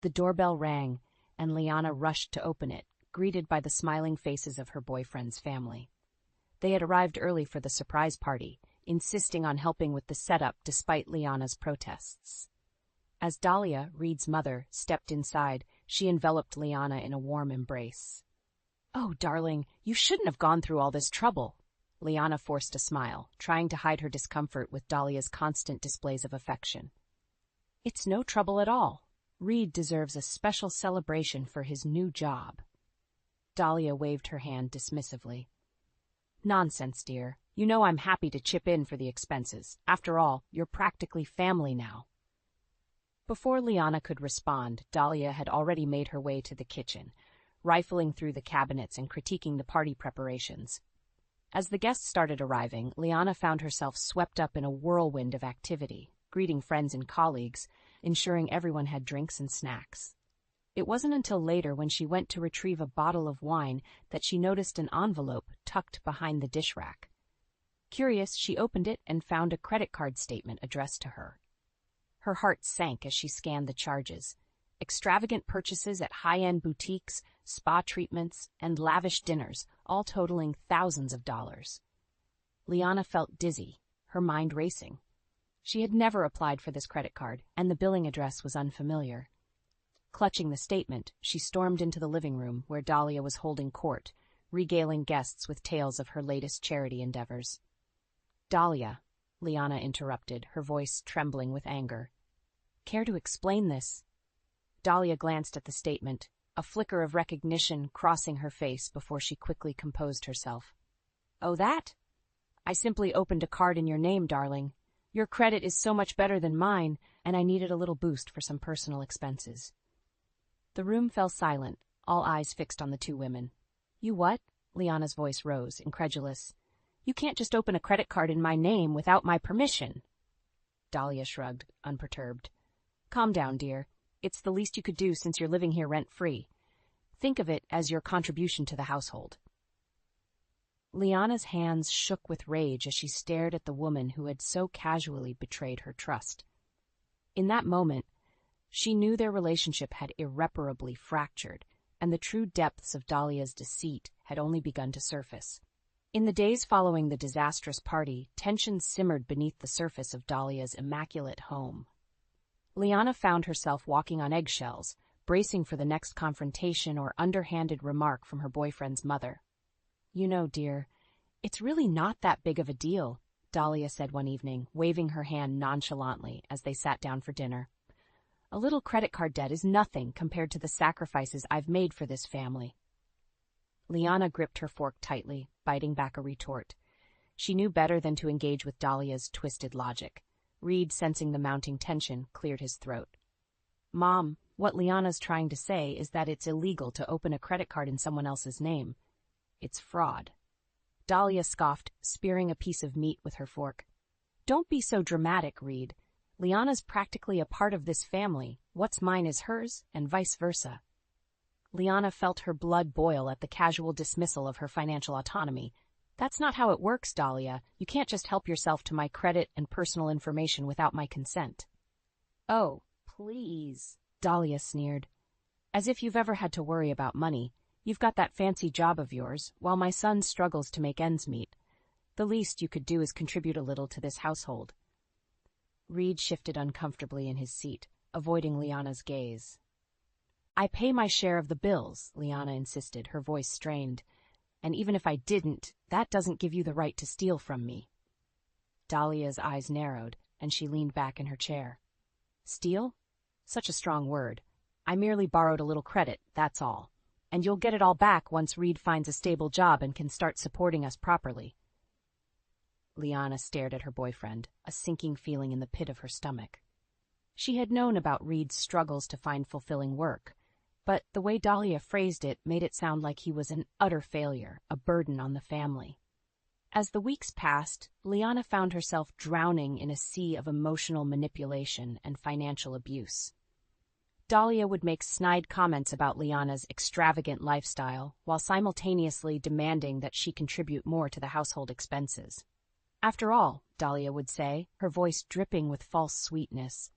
The doorbell rang, and Liana rushed to open it, greeted by the smiling faces of her boyfriend's family. They had arrived early for the surprise party, insisting on helping with the setup despite Liana's protests. As Dahlia, Reed's mother, stepped inside, she enveloped Liana in a warm embrace. "Oh, darling, you shouldn't have gone through all this trouble." Liana forced a smile, trying to hide her discomfort with Dahlia's constant displays of affection. "It's no trouble at all. Reed deserves a special celebration for his new job." Dahlia waved her hand dismissively. "Nonsense, dear. You know I'm happy to chip in for the expenses. After all, you're practically family now." Before Liana could respond, Dahlia had already made her way to the kitchen, rifling through the cabinets and critiquing the party preparations. As the guests started arriving, Liana found herself swept up in a whirlwind of activity, greeting friends and colleagues, ensuring everyone had drinks and snacks. It wasn't until later, when she went to retrieve a bottle of wine, that she noticed an envelope tucked behind the dish rack. Curious, she opened it and found a credit card statement addressed to her. Her heart sank as she scanned the charges. Extravagant purchases at high-end boutiques, spa treatments, and lavish dinners, all totaling thousands of dollars. Liana felt dizzy, her mind racing. She had never applied for this credit card, and the billing address was unfamiliar. Clutching the statement, she stormed into the living room where Dahlia was holding court, regaling guests with tales of her latest charity endeavors. "Dahlia," Liana interrupted, her voice trembling with anger. "Care to explain this?" Dahlia glanced at the statement, a flicker of recognition crossing her face before she quickly composed herself. "Oh, that? I simply opened a card in your name, darling. Your credit is so much better than mine, and I needed a little boost for some personal expenses." The room fell silent, all eyes fixed on the two women. "You what?" Liana's voice rose, incredulous. "You can't just open a credit card in my name without my permission." Dahlia shrugged, unperturbed. "Calm down, dear. It's the least you could do since you're living here rent-free. Think of it as your contribution to the household." Liana's hands shook with rage as she stared at the woman who had so casually betrayed her trust. In that moment, she knew their relationship had irreparably fractured, and the true depths of Dahlia's deceit had only begun to surface. In the days following the disastrous party, tension simmered beneath the surface of Dahlia's immaculate home. Liana found herself walking on eggshells, bracing for the next confrontation or underhanded remark from her boyfriend's mother. "You know, dear, it's really not that big of a deal," Dahlia said one evening, waving her hand nonchalantly as they sat down for dinner. "A little credit card debt is nothing compared to the sacrifices I've made for this family." Liana gripped her fork tightly, biting back a retort. She knew better than to engage with Dahlia's twisted logic. Reed, sensing the mounting tension, cleared his throat. "Mom, what Liana's trying to say is that it's illegal to open a credit card in someone else's name. It's fraud." Dahlia scoffed, spearing a piece of meat with her fork. "Don't be so dramatic, Reed. Liana's practically a part of this family. What's mine is hers, and vice versa." Liana felt her blood boil at the casual dismissal of her financial autonomy. "That's not how it works, Dahlia. You can't just help yourself to my credit and personal information without my consent." "Oh, please," Dahlia sneered. "As if you've ever had to worry about money. You've got that fancy job of yours, while my son struggles to make ends meet. The least you could do is contribute a little to this household." Reed shifted uncomfortably in his seat, avoiding Liana's gaze. "I pay my share of the bills," Liana insisted, her voice strained. "And even if I didn't, that doesn't give you the right to steal from me." Dahlia's eyes narrowed, and she leaned back in her chair. "Steal? Such a strong word. I merely borrowed a little credit, that's all. And you'll get it all back once Reed finds a stable job and can start supporting us properly." Liana stared at her boyfriend, a sinking feeling in the pit of her stomach. She had known about Reed's struggles to find fulfilling work, but the way Dahlia phrased it made it sound like he was an utter failure, a burden on the family. As the weeks passed, Liana found herself drowning in a sea of emotional manipulation and financial abuse. Dahlia would make snide comments about Liana's extravagant lifestyle, while simultaneously demanding that she contribute more to the household expenses. "After all," Dahlia would say, her voice dripping with false sweetness,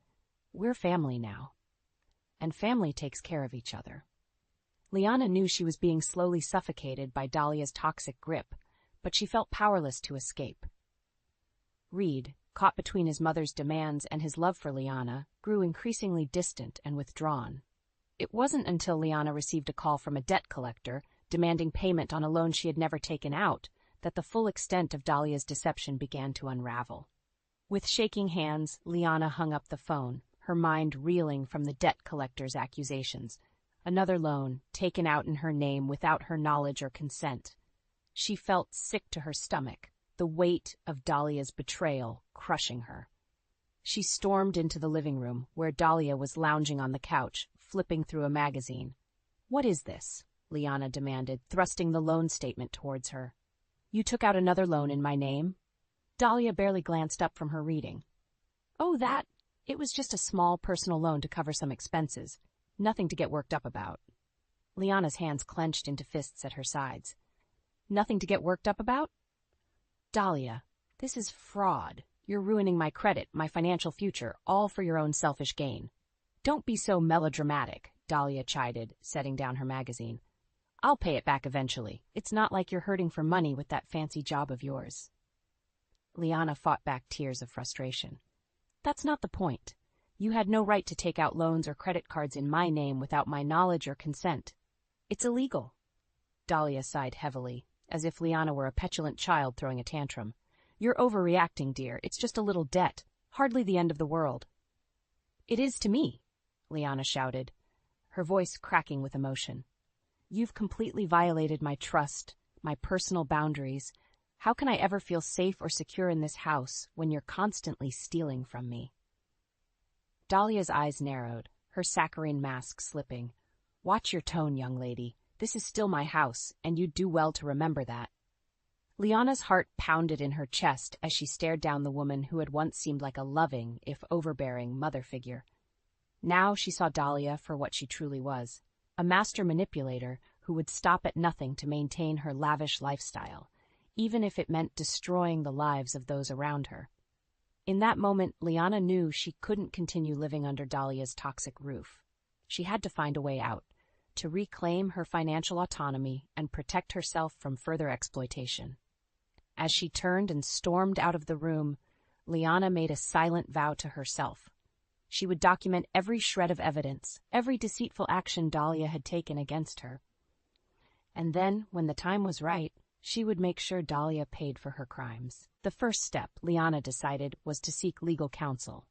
"we're family now." and family takes care of each other. Liana knew she was being slowly suffocated by Dahlia's toxic grip, but she felt powerless to escape. Reed, caught between his mother's demands and his love for Liana, grew increasingly distant and withdrawn. It wasn't until Liana received a call from a debt collector, demanding payment on a loan she had never taken out, that the full extent of Dahlia's deception began to unravel. With shaking hands, Liana hung up the phone, her mind reeling from the debt collector's accusations. Another loan, taken out in her name without her knowledge or consent. She felt sick to her stomach, the weight of Dahlia's betrayal crushing her. She stormed into the living room, where Dahlia was lounging on the couch, flipping through a magazine. "What is this?" Liana demanded, thrusting the loan statement towards her. "You took out another loan in my name?" Dahlia barely glanced up from her reading. "Oh, that? It was just a small personal loan to cover some expenses. Nothing to get worked up about." Liana's hands clenched into fists at her sides. "Nothing to get worked up about?" "Dahlia, this is fraud. You're ruining my credit, my financial future, all for your own selfish gain." "Don't be so melodramatic," Dahlia chided, setting down her magazine. "I'll pay it back eventually. It's not like you're hurting for money with that fancy job of yours." Liana fought back tears of frustration. "That's not the point. You had no right to take out loans or credit cards in my name without my knowledge or consent. It's illegal." Dahlia sighed heavily, as if Liana were a petulant child throwing a tantrum. "You're overreacting, dear. It's just a little debt. Hardly the end of the world." "It is to me," Liana shouted, her voice cracking with emotion. "You've completely violated my trust, my personal boundaries. How can I ever feel safe or secure in this house when you're constantly stealing from me?" Dahlia's eyes narrowed, her saccharine mask slipping. "Watch your tone, young lady. This is still my house, and you'd do well to remember that." Liana's heart pounded in her chest as she stared down the woman who had once seemed like a loving, if overbearing, mother figure. Now she saw Dahlia for what she truly was, a master manipulator who would stop at nothing to maintain her lavish lifestyle, even if it meant destroying the lives of those around her. In that moment, Liana knew she couldn't continue living under Dahlia's toxic roof. She had to find a way out, to reclaim her financial autonomy and protect herself from further exploitation. As she turned and stormed out of the room, Liana made a silent vow to herself. She would document every shred of evidence, every deceitful action Dahlia had taken against her. And then, when the time was right, she would make sure Dahlia paid for her crimes. The first step, Liana decided, was to seek legal counsel.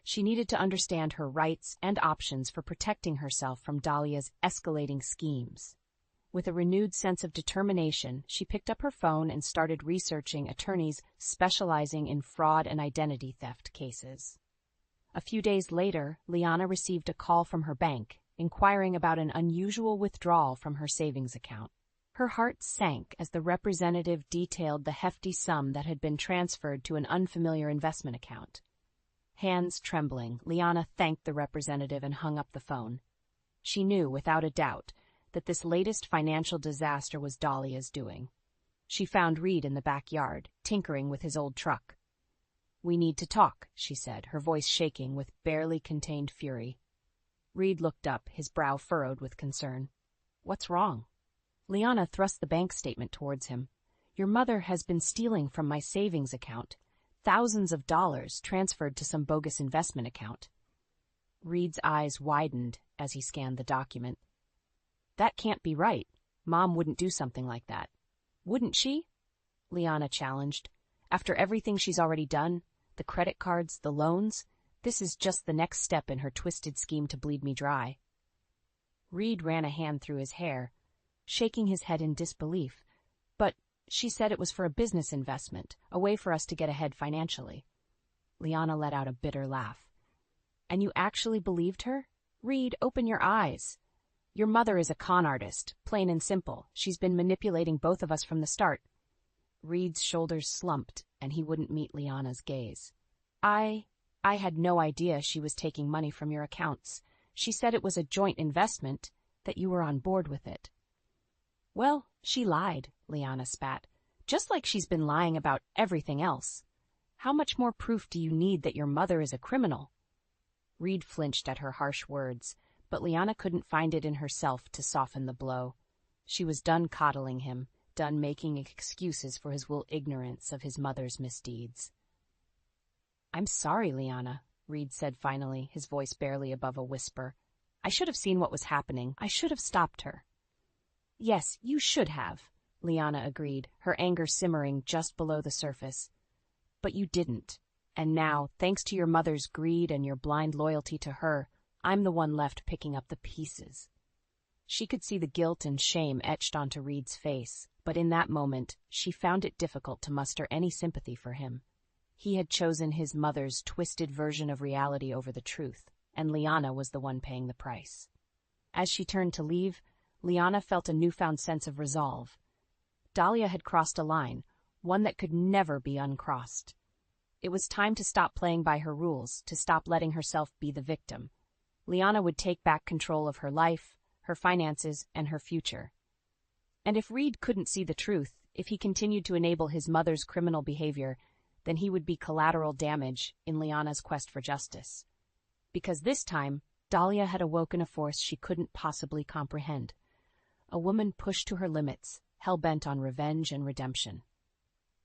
She needed to understand her rights and options for protecting herself from Dahlia's escalating schemes. With a renewed sense of determination, she picked up her phone and started researching attorneys specializing in fraud and identity theft cases. A few days later, Liana received a call from her bank, inquiring about an unusual withdrawal from her savings account. Her heart sank as the representative detailed the hefty sum that had been transferred to an unfamiliar investment account. Hands trembling, Liana thanked the representative and hung up the phone. She knew, without a doubt, that this latest financial disaster was Dahlia's doing. She found Reed in the backyard, tinkering with his old truck. "We need to talk," she said, her voice shaking with barely contained fury. Reed looked up, his brow furrowed with concern. "What's wrong?" Liana thrust the bank statement towards him. "Your mother has been stealing from my savings account. Thousands of dollars transferred to some bogus investment account." Reed's eyes widened as he scanned the document. "That can't be right. Mom wouldn't do something like that." "Wouldn't she?" Liana challenged. "After everything she's already done, the credit cards, the loans, this is just the next step in her twisted scheme to bleed me dry." Reed ran a hand through his hair, shaking his head in disbelief. "But she said it was for a business investment, a way for us to get ahead financially." Liana let out a bitter laugh. "And you actually believed her? Reed, open your eyes. Your mother is a con artist, plain and simple. She's been manipulating both of us from the start." Reed's shoulders slumped, and he wouldn't meet Liana's gaze. I had no idea she was taking money from your accounts. She said it was a joint investment, that you were on board with it." "Well, she lied," Liana spat, "just like she's been lying about everything else. How much more proof do you need that your mother is a criminal?" Reed flinched at her harsh words, but Liana couldn't find it in herself to soften the blow. She was done coddling him, done making excuses for his willful ignorance of his mother's misdeeds. "I'm sorry, Liana," Reed said finally, his voice barely above a whisper. "I should have seen what was happening. I should have stopped her." "Yes, you should have," Liana agreed, her anger simmering just below the surface. "But you didn't. And now, thanks to your mother's greed and your blind loyalty to her, I'm the one left picking up the pieces." She could see the guilt and shame etched onto Reed's face, but in that moment, she found it difficult to muster any sympathy for him. He had chosen his mother's twisted version of reality over the truth, and Liana was the one paying the price. As she turned to leave, Liana felt a newfound sense of resolve. Dahlia had crossed a line, one that could never be uncrossed. It was time to stop playing by her rules, to stop letting herself be the victim. Liana would take back control of her life, her finances, and her future. And if Reed couldn't see the truth, if he continued to enable his mother's criminal behavior, then he would be collateral damage in Liana's quest for justice. Because this time, Dahlia had awoken a force she couldn't possibly comprehend. A woman pushed to her limits, hell-bent on revenge and redemption.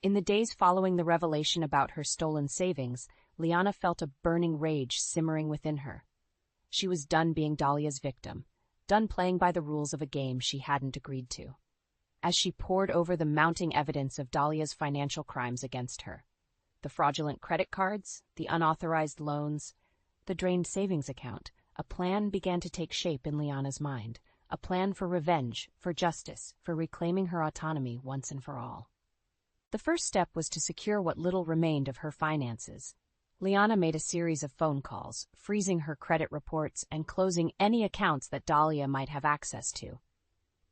In the days following the revelation about her stolen savings, Liana felt a burning rage simmering within her. She was done being Dahlia's victim, done playing by the rules of a game she hadn't agreed to. As she pored over the mounting evidence of Dahlia's financial crimes against her, the fraudulent credit cards, the unauthorized loans, the drained savings account, a plan began to take shape in Liana's mind, a plan for revenge, for justice, for reclaiming her autonomy once and for all. The first step was to secure what little remained of her finances. Liana made a series of phone calls, freezing her credit reports and closing any accounts that Dahlia might have access to.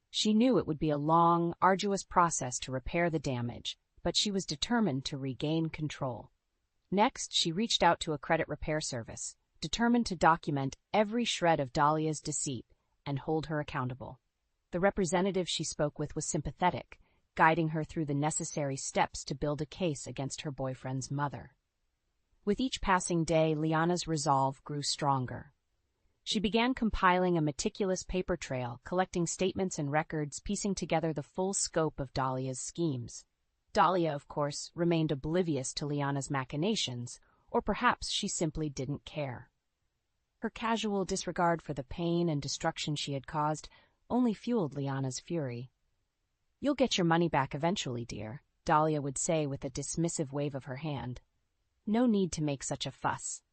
She knew it would be a long, arduous process to repair the damage, but she was determined to regain control. Next, she reached out to a credit repair service, determined to document every shred of Dahlia's deceit and hold her accountable. The representative she spoke with was sympathetic, guiding her through the necessary steps to build a case against her boyfriend's mother. With each passing day, Liana's resolve grew stronger. She began compiling a meticulous paper trail, collecting statements and records, piecing together the full scope of Dahlia's schemes. Dahlia, of course, remained oblivious to Liana's machinations, or perhaps she simply didn't care. Her casual disregard for the pain and destruction she had caused only fueled Liana's fury. "You'll get your money back eventually, dear," Dahlia would say with a dismissive wave of her hand. "No need to make such a fuss."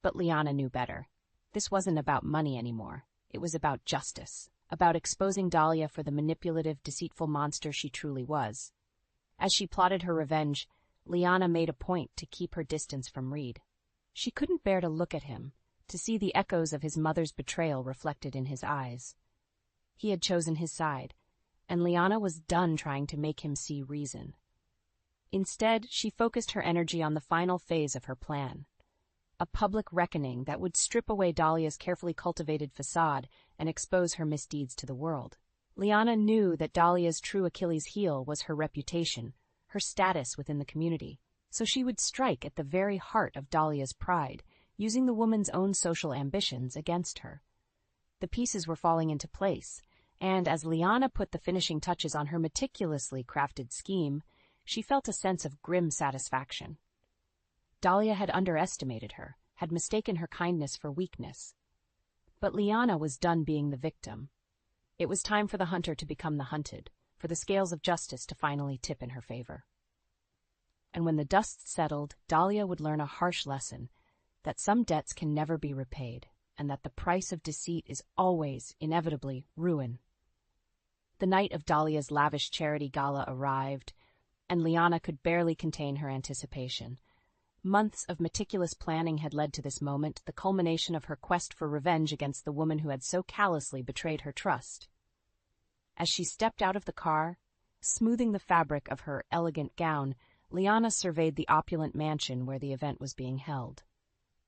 But Liana knew better. This wasn't about money anymore. It was about justice, about exposing Dahlia for the manipulative, deceitful monster she truly was. As she plotted her revenge, Liana made a point to keep her distance from Reed. She couldn't bear to look at him, to see the echoes of his mother's betrayal reflected in his eyes. He had chosen his side, and Liana was done trying to make him see reason. Instead, she focused her energy on the final phase of her plan, a public reckoning that would strip away Dahlia's carefully cultivated facade and expose her misdeeds to the world. Liana knew that Dahlia's true Achilles' heel was her reputation, her status within the community, so she would strike at the very heart of Dahlia's pride, using the woman's own social ambitions against her. The pieces were falling into place, and as Liana put the finishing touches on her meticulously crafted scheme, she felt a sense of grim satisfaction. Dahlia had underestimated her, had mistaken her kindness for weakness. But Liana was done being the victim. It was time for the hunter to become the hunted, for the scales of justice to finally tip in her favor. And when the dust settled, Dahlia would learn a harsh lesson, that some debts can never be repaid, and that the price of deceit is always, inevitably, ruin. The night of Dahlia's lavish charity gala arrived, and Liana could barely contain her anticipation. Months of meticulous planning had led to this moment, the culmination of her quest for revenge against the woman who had so callously betrayed her trust. As she stepped out of the car, smoothing the fabric of her elegant gown, Liana surveyed the opulent mansion where the event was being held.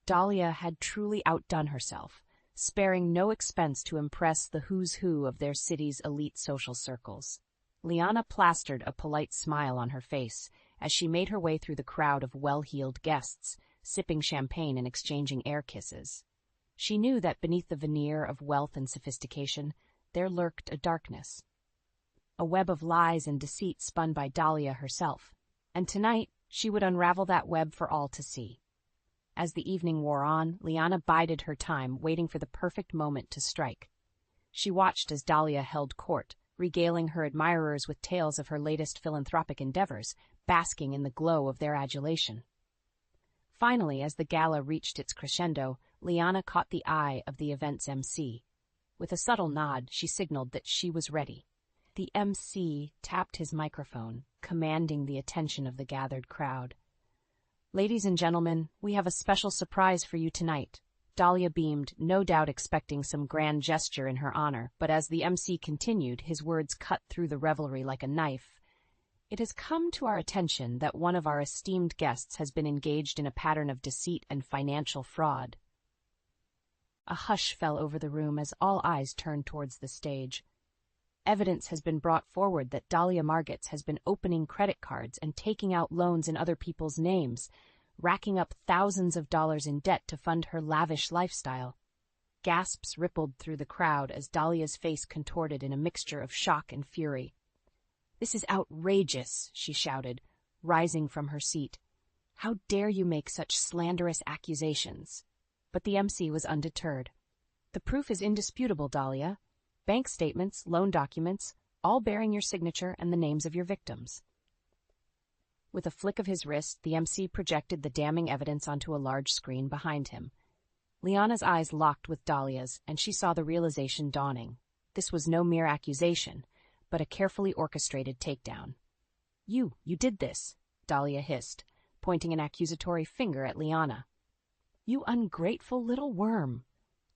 Dahlia had truly outdone herself, sparing no expense to impress the who's who of their city's elite social circles. Liana plastered a polite smile on her face as she made her way through the crowd of well-heeled guests, sipping champagne and exchanging air kisses. She knew that beneath the veneer of wealth and sophistication, there lurked a darkness. A web of lies and deceit spun by Dahlia herself, and tonight she would unravel that web for all to see. As the evening wore on, Liana bided her time, waiting for the perfect moment to strike. She watched as Dahlia held court, regaling her admirers with tales of her latest philanthropic endeavors, basking in the glow of their adulation. Finally, as the gala reached its crescendo, Liana caught the eye of the event's MC. With a subtle nod, she signaled that she was ready. The MC tapped his microphone, commanding the attention of the gathered crowd. "Ladies and gentlemen, we have a special surprise for you tonight." Dahlia beamed, no doubt expecting some grand gesture in her honor, but as the MC continued, his words cut through the revelry like a knife. "It has come to our attention that one of our esteemed guests has been engaged in a pattern of deceit and financial fraud." A hush fell over the room as all eyes turned towards the stage. Evidence has been brought forward that Dahlia Margits has been opening credit cards and taking out loans in other people's names, racking up thousands of dollars in debt to fund her lavish lifestyle. Gasps rippled through the crowd as Dahlia's face contorted in a mixture of shock and fury. "This is outrageous," she shouted, rising from her seat. "How dare you make such slanderous accusations?" But the MC was undeterred. "The proof is indisputable, Dahlia. Bank statements, loan documents, all bearing your signature and the names of your victims." With a flick of his wrist, the MC projected the damning evidence onto a large screen behind him. Liana's eyes locked with Dahlia's, and she saw the realization dawning. This was no mere accusation, but a carefully orchestrated takedown. You did this," Dahlia hissed, pointing an accusatory finger at Liana. "You ungrateful little worm."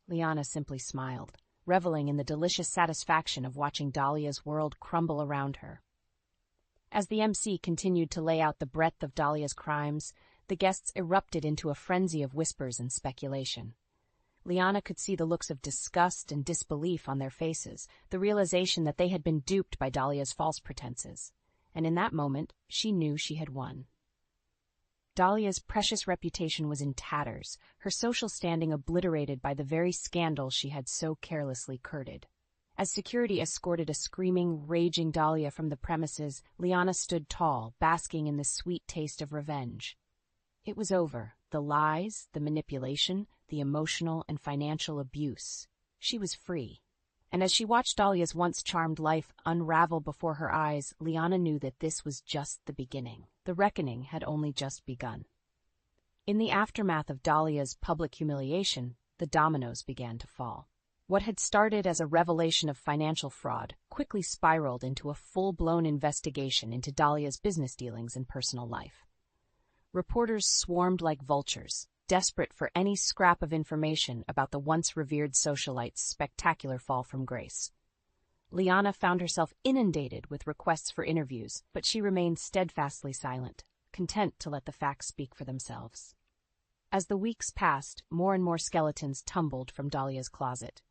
Liana simply smiled, reveling in the delicious satisfaction of watching Dahlia's world crumble around her. As the MC continued to lay out the breadth of Dahlia's crimes, the guests erupted into a frenzy of whispers and speculation. Liana could see the looks of disgust and disbelief on their faces, the realization that they had been duped by Dahlia's false pretenses. And in that moment, she knew she had won. Dahlia's precious reputation was in tatters, her social standing obliterated by the very scandal she had so carelessly courted. As security escorted a screaming, raging Dahlia from the premises, Liana stood tall, basking in the sweet taste of revenge. It was over. The lies, the manipulation, the emotional and financial abuse. She was free. And as she watched Dahlia's once charmed life unravel before her eyes, Liana knew that this was just the beginning. The reckoning had only just begun. In the aftermath of Dahlia's public humiliation, the dominoes began to fall. What had started as a revelation of financial fraud quickly spiraled into a full-blown investigation into Dahlia's business dealings and personal life. Reporters swarmed like vultures, desperate for any scrap of information about the once-revered socialite's spectacular fall from grace. Liana found herself inundated with requests for interviews, but she remained steadfastly silent, content to let the facts speak for themselves. As the weeks passed, more and more skeletons tumbled from Dahlia's closet.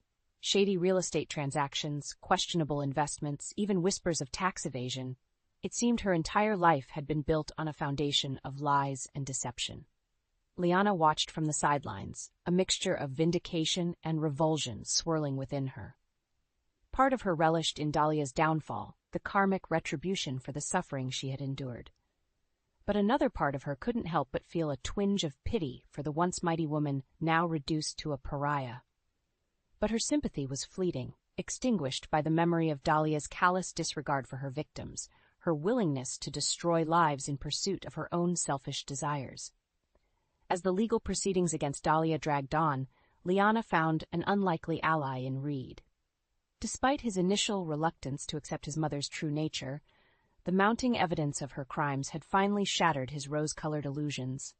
Shady real estate transactions, questionable investments, even whispers of tax evasion. It seemed her entire life had been built on a foundation of lies and deception. Liana watched from the sidelines, a mixture of vindication and revulsion swirling within her. Part of her relished in Dahlia's downfall, the karmic retribution for the suffering she had endured. But another part of her couldn't help but feel a twinge of pity for the once mighty woman now reduced to a pariah. But her sympathy was fleeting, extinguished by the memory of Dahlia's callous disregard for her victims, her willingness to destroy lives in pursuit of her own selfish desires. As the legal proceedings against Dahlia dragged on, Liana found an unlikely ally in Reed. Despite his initial reluctance to accept his mother's true nature, the mounting evidence of her crimes had finally shattered his rose-colored illusions.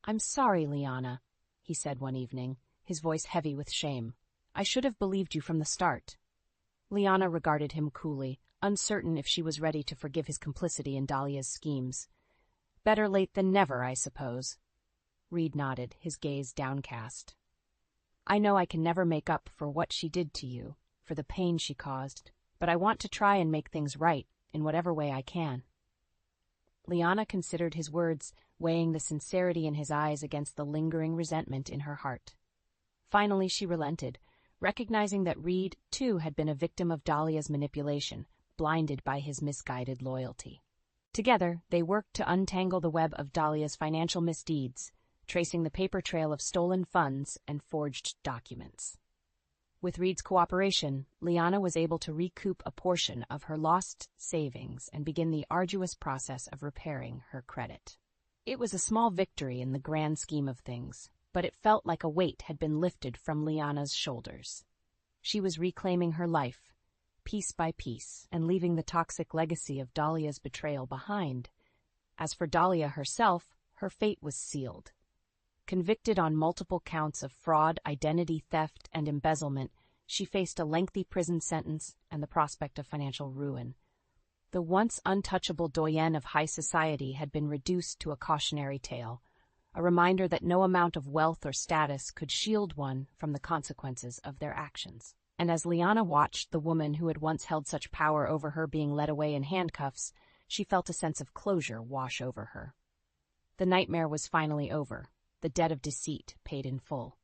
"I'm sorry, Liana," he said one evening, his voice heavy with shame. "I should have believed you from the start." Liana regarded him coolly, uncertain if she was ready to forgive his complicity in Dahlia's schemes. "Better late than never, I suppose." Reed nodded, his gaze downcast. "I know I can never make up for what she did to you, for the pain she caused, but I want to try and make things right in whatever way I can." Liana considered his words, weighing the sincerity in his eyes against the lingering resentment in her heart. Finally, she relented, recognizing that Reed, too, had been a victim of Dahlia's manipulation, blinded by his misguided loyalty. Together, they worked to untangle the web of Dahlia's financial misdeeds, tracing the paper trail of stolen funds and forged documents. With Reed's cooperation, Liana was able to recoup a portion of her lost savings and begin the arduous process of repairing her credit. It was a small victory in the grand scheme of things, but it felt like a weight had been lifted from Liana's shoulders. She was reclaiming her life, piece by piece, and leaving the toxic legacy of Dahlia's betrayal behind. As for Dahlia herself, her fate was sealed. Convicted on multiple counts of fraud, identity theft, and embezzlement, she faced a lengthy prison sentence and the prospect of financial ruin. The once untouchable doyenne of high society had been reduced to a cautionary tale, a reminder that no amount of wealth or status could shield one from the consequences of their actions. And as Liana watched the woman who had once held such power over her being led away in handcuffs, she felt a sense of closure wash over her. The nightmare was finally over, the debt of deceit paid in full.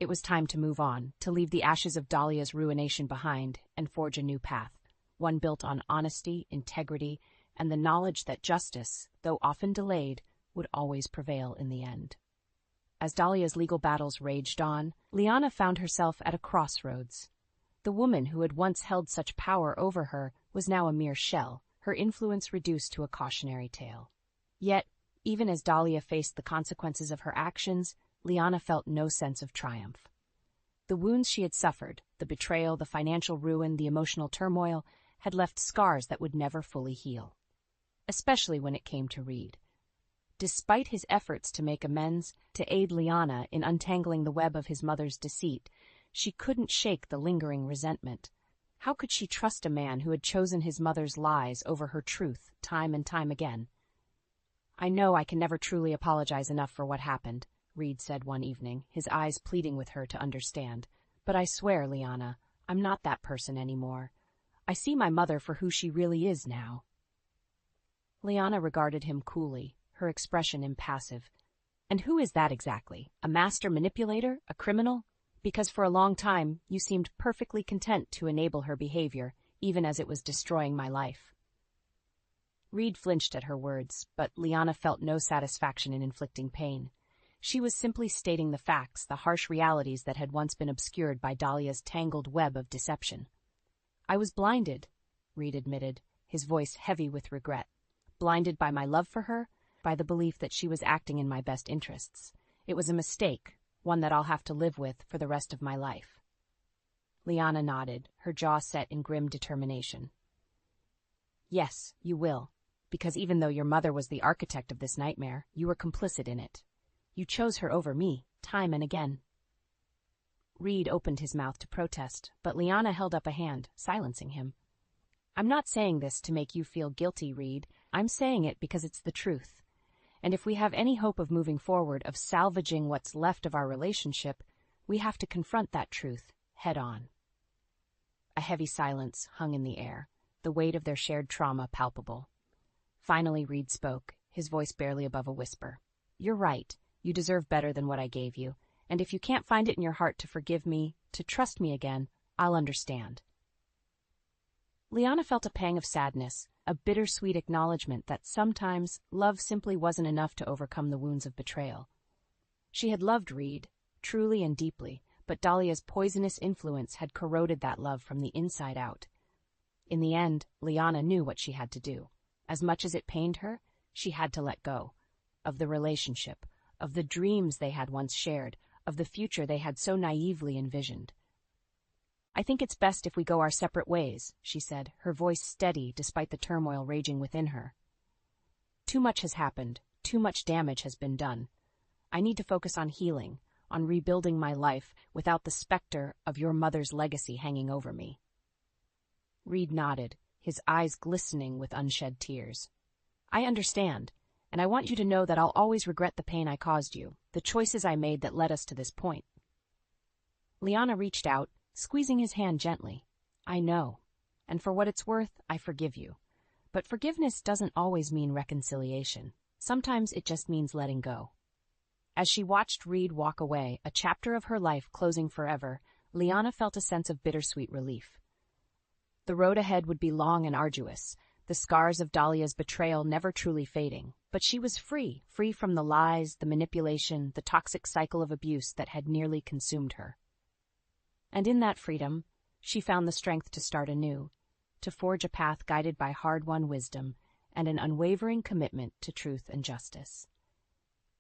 It was time to move on, to leave the ashes of Dahlia's ruination behind and forge a new path, one built on honesty, integrity, and the knowledge that justice, though often delayed, would always prevail in the end. As Dahlia's legal battles raged on, Liana found herself at a crossroads. The woman who had once held such power over her was now a mere shell, her influence reduced to a cautionary tale. Yet, even as Dahlia faced the consequences of her actions, Liana felt no sense of triumph. The wounds she had suffered, the betrayal, the financial ruin, the emotional turmoil, had left scars that would never fully heal. Especially when it came to Reed. Despite his efforts to make amends, to aid Liana in untangling the web of his mother's deceit, she couldn't shake the lingering resentment. How could she trust a man who had chosen his mother's lies over her truth time and time again? "I know I can never truly apologize enough for what happened," Reed said one evening, his eyes pleading with her to understand. "But I swear, Liana, I'm not that person anymore. I see my mother for who she really is now." Liana regarded him coolly, her expression impassive. "And who is that exactly? A master manipulator? A criminal? Because for a long time you seemed perfectly content to enable her behavior, even as it was destroying my life." Reed flinched at her words, but Liana felt no satisfaction in inflicting pain. She was simply stating the facts, the harsh realities that had once been obscured by Dahlia's tangled web of deception. "I was blinded," Reed admitted, his voice heavy with regret. "Blinded by my love for her, by the belief that she was acting in my best interests. It was a mistake, one that I'll have to live with for the rest of my life." Liana nodded, her jaw set in grim determination. "Yes, you will, because even though your mother was the architect of this nightmare, you were complicit in it. You chose her over me, time and again." Reed opened his mouth to protest, but Liana held up a hand, silencing him. "I'm not saying this to make you feel guilty, Reed. I'm saying it because it's the truth. And if we have any hope of moving forward, of salvaging what's left of our relationship, we have to confront that truth head on." A heavy silence hung in the air, the weight of their shared trauma palpable. Finally, Reed spoke, his voice barely above a whisper. "You're right. You deserve better than what I gave you. And if you can't find it in your heart to forgive me, to trust me again, I'll understand." Liana felt a pang of sadness, a bittersweet acknowledgement that sometimes love simply wasn't enough to overcome the wounds of betrayal. She had loved Reed, truly and deeply, but Dahlia's poisonous influence had corroded that love from the inside out. In the end, Liana knew what she had to do. As much as it pained her, she had to let go. Of the relationship, of the dreams they had once shared, of the future they had so naively envisioned. "I think it's best if we go our separate ways," she said, her voice steady despite the turmoil raging within her. "Too much has happened, too much damage has been done. I need to focus on healing, on rebuilding my life without the specter of your mother's legacy hanging over me." Reed nodded, his eyes glistening with unshed tears. "I understand, and I want you to know that I'll always regret the pain I caused you, the choices I made that led us to this point." Liana reached out, squeezing his hand gently. "I know, and for what it's worth, I forgive you. But forgiveness doesn't always mean reconciliation. Sometimes it just means letting go." As she watched Reed walk away, a chapter of her life closing forever, Liana felt a sense of bittersweet relief. The road ahead would be long and arduous, the scars of Dahlia's betrayal never truly fading, but she was free from the lies, the manipulation, the toxic cycle of abuse that had nearly consumed her. And in that freedom, she found the strength to start anew, to forge a path guided by hard-won wisdom and an unwavering commitment to truth and justice.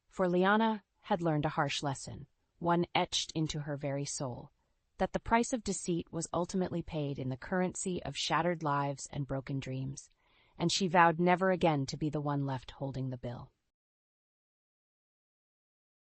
For Liana had learned a harsh lesson, one etched into her very soul, that the price of deceit was ultimately paid in the currency of shattered lives and broken dreams, and she vowed never again to be the one left holding the bill.